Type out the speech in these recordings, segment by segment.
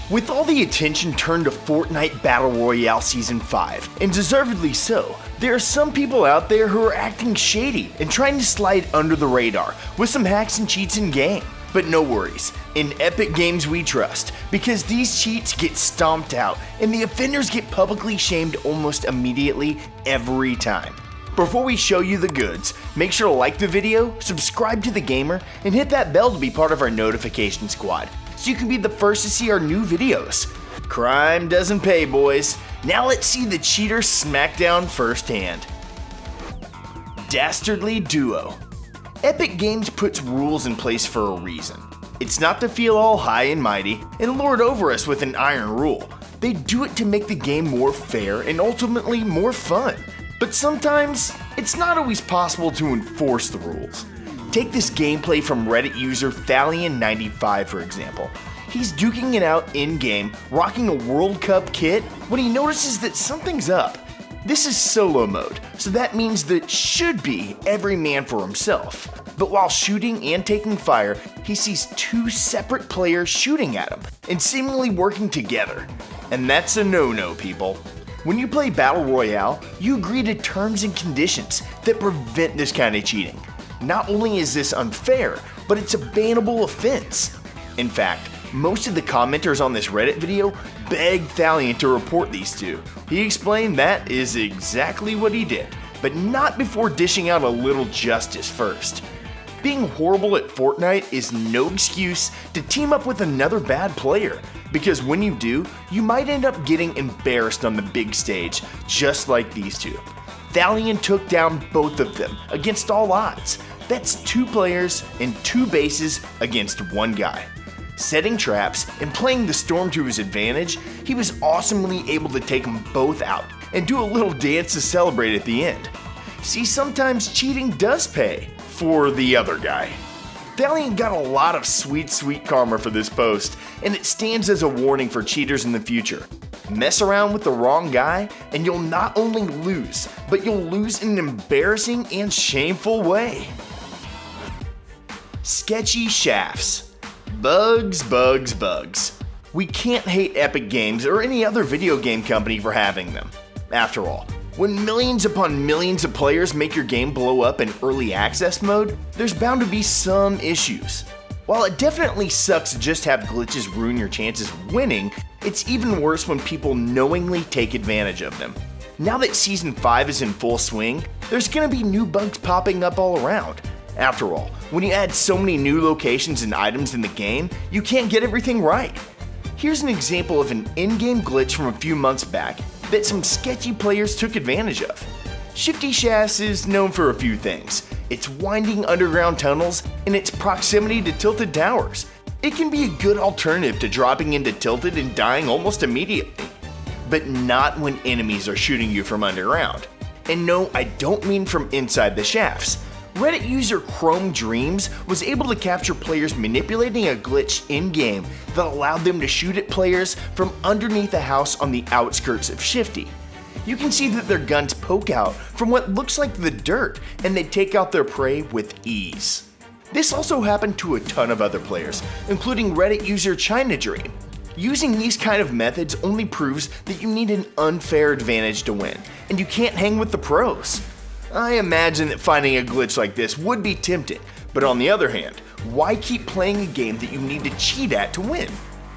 With all the attention turned to Fortnite Battle Royale Season 5, and deservedly so, there are some people out there who are acting shady and trying to slide under the radar with some hacks and cheats in game. But no worries, in Epic Games we trust, because these cheats get stomped out and the offenders get publicly shamed almost immediately every time. Before we show you the goods, make sure to like the video, subscribe to TheGamer, and hit that bell to be part of our notification squad, so you can be the first to see our new videos. Crime doesn't pay, boys. Now let's see the cheater smackdown firsthand. Dastardly Duo. Epic Games puts rules in place for a reason. It's not to feel all high and mighty and lord over us with an iron rule. They do it to make the game more fair and ultimately more fun. But sometimes, it's not always possible to enforce the rules. Take this gameplay from Reddit user Thalion95 for example. He's duking it out in-game, rocking a World Cup kit, when he notices that something's up. This is solo mode, so that means that should be every man for himself. But while shooting and taking fire, he sees two separate players shooting at him, and seemingly working together. And that's a no-no, people. When you play Battle Royale, you agree to terms and conditions that prevent this kind of cheating. Not only is this unfair, but it's a bannable offense. In fact, most of the commenters on this Reddit video begged Thalion to report these two. He explained that is exactly what he did, but not before dishing out a little justice first. Being horrible at Fortnite is no excuse to team up with another bad player, because when you do, you might end up getting embarrassed on the big stage, just like these two. Thalion took down both of them against all odds. That's two players and two bases against one guy. Setting traps and playing the storm to his advantage, he was awesomely able to take them both out and do a little dance to celebrate at the end. See, sometimes cheating does pay for the other guy. Thalion got a lot of sweet karma for this post, and it stands as a warning for cheaters in the future. Mess around with the wrong guy, and you'll not only lose, but you'll lose in an embarrassing and shameful way. Sketchy shafts. Bugs. We can't hate Epic Games or any other video game company for having them. After all, when millions upon millions of players make your game blow up in early access mode, there's bound to be some issues. While it definitely sucks to just have glitches ruin your chances of winning, it's even worse when people knowingly take advantage of them. Now that Season 5 is in full swing, there's gonna be new bugs popping up all around. After all, when you add so many new locations and items in the game, you can't get everything right. Here's an example of an in-game glitch from a few months back that some sketchy players took advantage of. Shifty Shafts is known for a few things. Its winding underground tunnels and its proximity to tilted towers. It can be a good alternative to dropping into tilted and dying almost immediately. But not when enemies are shooting you from underground. And no, I don't mean from inside the shafts. Reddit user Chrome Dreams was able to capture players manipulating a glitch in-game that allowed them to shoot at players from underneath a house on the outskirts of Shifty. You can see that their guns poke out from what looks like the dirt, and they take out their prey with ease. This also happened to a ton of other players, including Reddit user China Dream. Using these kind of methods only proves that you need an unfair advantage to win, and you can't hang with the pros. I imagine that finding a glitch like this would be tempting, but on the other hand, why keep playing a game that you need to cheat at to win?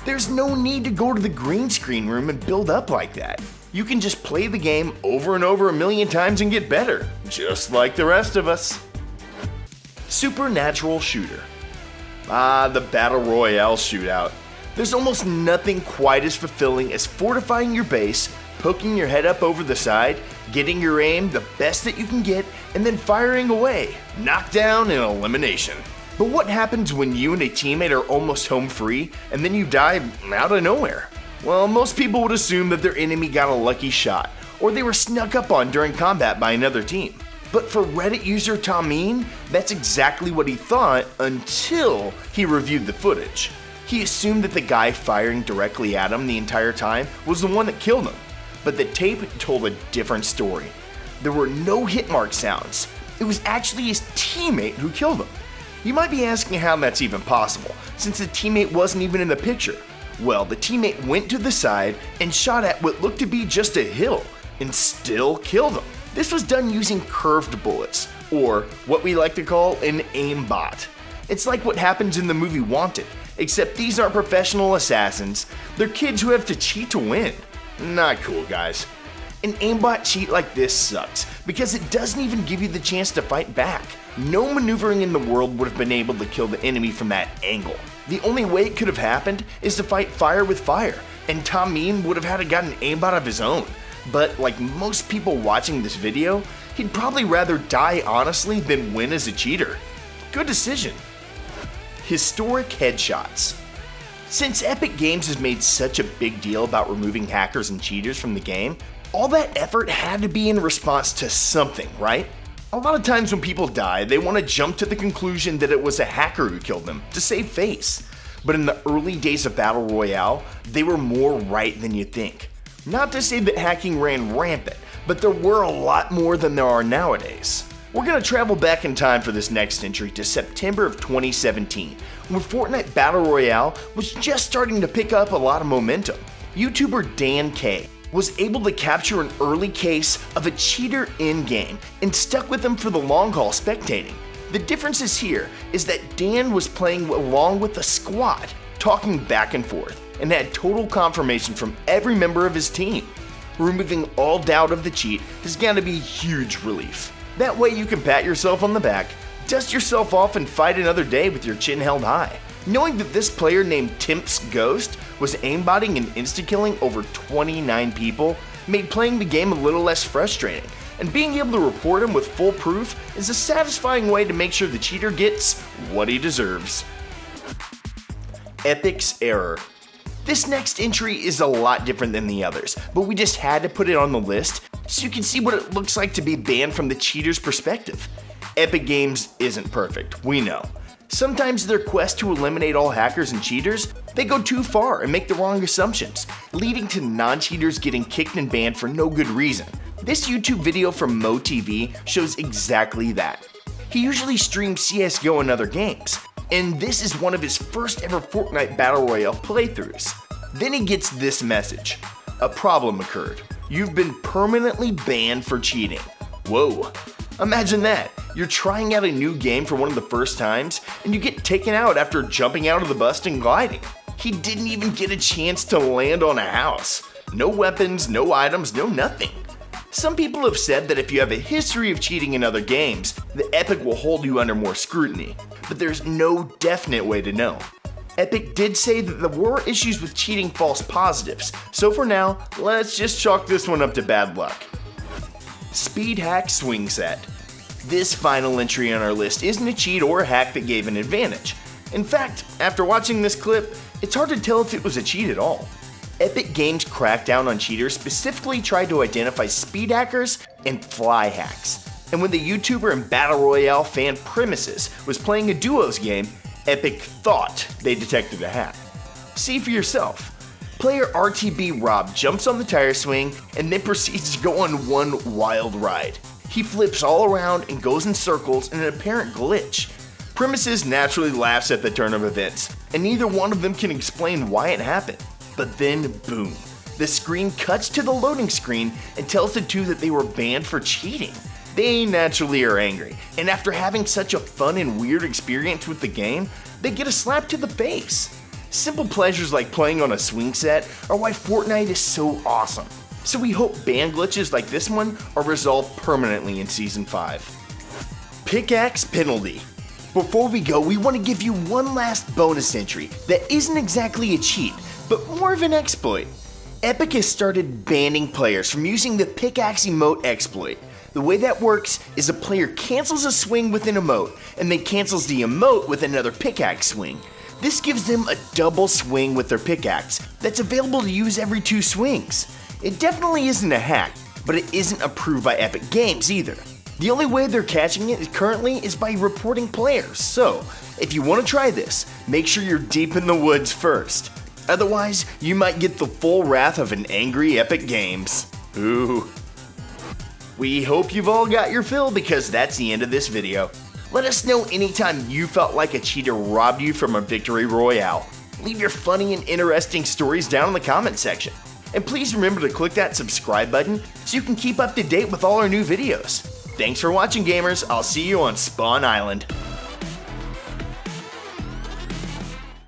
There's no need to go to the green screen room and build up like that. You can just play the game over and over a million times and get better, just like the rest of us. Supernatural Shooter. The Battle Royale shootout. There's almost nothing quite as fulfilling as fortifying your base, poking your head up over the side, getting your aim the best that you can get, and then firing away. Knockdown and elimination. But what happens when you and a teammate are almost home free, and then you die out of nowhere? Well, most people would assume that their enemy got a lucky shot, or they were snuck up on during combat by another team. But for Reddit user Tomine, that's exactly what he thought until he reviewed the footage. He assumed that the guy firing directly at him the entire time was the one that killed him. But the tape told a different story. There were no hit mark sounds. It was actually his teammate who killed him. You might be asking how that's even possible, since the teammate wasn't even in the picture. Well, the teammate went to the side and shot at what looked to be just a hill and still killed him. This was done using curved bullets, or what we like to call an aimbot. It's like what happens in the movie Wanted, except these aren't professional assassins, they're kids who have to cheat to win. Not cool, guys. An aimbot cheat like this sucks, because it doesn't even give you the chance to fight back. No maneuvering in the world would have been able to kill the enemy from that angle. The only way it could have happened is to fight fire with fire, and Tom Mean would have had to got an aimbot of his own. But like most people watching this video, he'd probably rather die honestly than win as a cheater. Good decision. Historic headshots. Since Epic Games has made such a big deal about removing hackers and cheaters from the game, all that effort had to be in response to something, right? A lot of times when people die, they want to jump to the conclusion that it was a hacker who killed them to save face. But in the early days of Battle Royale, they were more right than you think. Not to say that hacking ran rampant, but there were a lot more than there are nowadays. We're going to travel back in time for this next entry to September of 2017, when Fortnite Battle Royale was just starting to pick up a lot of momentum. YouTuber Dan K was able to capture an early case of a cheater in-game and stuck with him for the long haul spectating. The difference here is that Dan was playing along with a squad, talking back and forth, and had total confirmation from every member of his team. Removing all doubt of the cheat has got to be a huge relief. That way you can pat yourself on the back, dust yourself off, and fight another day with your chin held high. Knowing that this player named Timp's Ghost was aimbotting and insta-killing over 29 people made playing the game a little less frustrating, and being able to report him with full proof is a satisfying way to make sure the cheater gets what he deserves. Epic's Error. This next entry is a lot different than the others, but we just had to put it on the list so you can see what it looks like to be banned from the cheater's perspective. Epic Games isn't perfect, we know. Sometimes their quest to eliminate all hackers and cheaters, they go too far and make the wrong assumptions, leading to non-cheaters getting kicked and banned for no good reason. This YouTube video from MoTV shows exactly that. He usually streams CSGO and other games, and this is one of his first ever Fortnite Battle Royale playthroughs. Then he gets this message. A problem occurred. You've been permanently banned for cheating. Whoa. Imagine that. You're trying out a new game for one of the first times, and you get taken out after jumping out of the bus and gliding. He didn't even get a chance to land on a house. No weapons, no items, no nothing. Some people have said that if you have a history of cheating in other games, the Epic will hold you under more scrutiny, but there's no definite way to know. Epic did say that there were issues with cheating false positives, so for now, let's just chalk this one up to bad luck. SPEEDHACK Swing Set. This final entry on our list isn't a cheat or a hack that gave an advantage. In fact, after watching this clip, it's hard to tell if it was a cheat at all. Epic Games' crackdown on cheaters specifically tried to identify speed hackers and fly hacks. And when the YouTuber and Battle Royale fan Premises was playing a duos game, Epic thought they detected a hack. See for yourself. Player RTB Rob jumps on the tire swing and then proceeds to go on one wild ride. He flips all around and goes in circles in an apparent glitch. Premises naturally laughs at the turn of events, and neither one of them can explain why it happened. But then, boom, the screen cuts to the loading screen and tells the two that they were banned for cheating. They naturally are angry, and after having such a fun and weird experience with the game, they get a slap to the face. Simple pleasures like playing on a swing set are why Fortnite is so awesome. So we hope ban glitches like this one are resolved permanently in Season 5. Pickaxe Penalty. Before we go, we want to give you one last bonus entry that isn't exactly a cheat, but more of an exploit. Epic has started banning players from using the pickaxe emote exploit. The way that works is a player cancels a swing with an emote, and then cancels the emote with another pickaxe swing. This gives them a double swing with their pickaxe that's available to use every 2 swings. It definitely isn't a hack, but it isn't approved by Epic Games either. The only way they're catching it currently is by reporting players, so if you want to try this, make sure you're deep in the woods first. Otherwise, you might get the full wrath of an angry Epic Games. Ooh. We hope you've all got your fill because that's the end of this video. Let us know anytime you felt like a cheater robbed you from a victory royale. Leave your funny and interesting stories down in the comment section. And please remember to click that subscribe button so you can keep up to date with all our new videos. Thanks for watching, gamers. I'll see you on Spawn Island.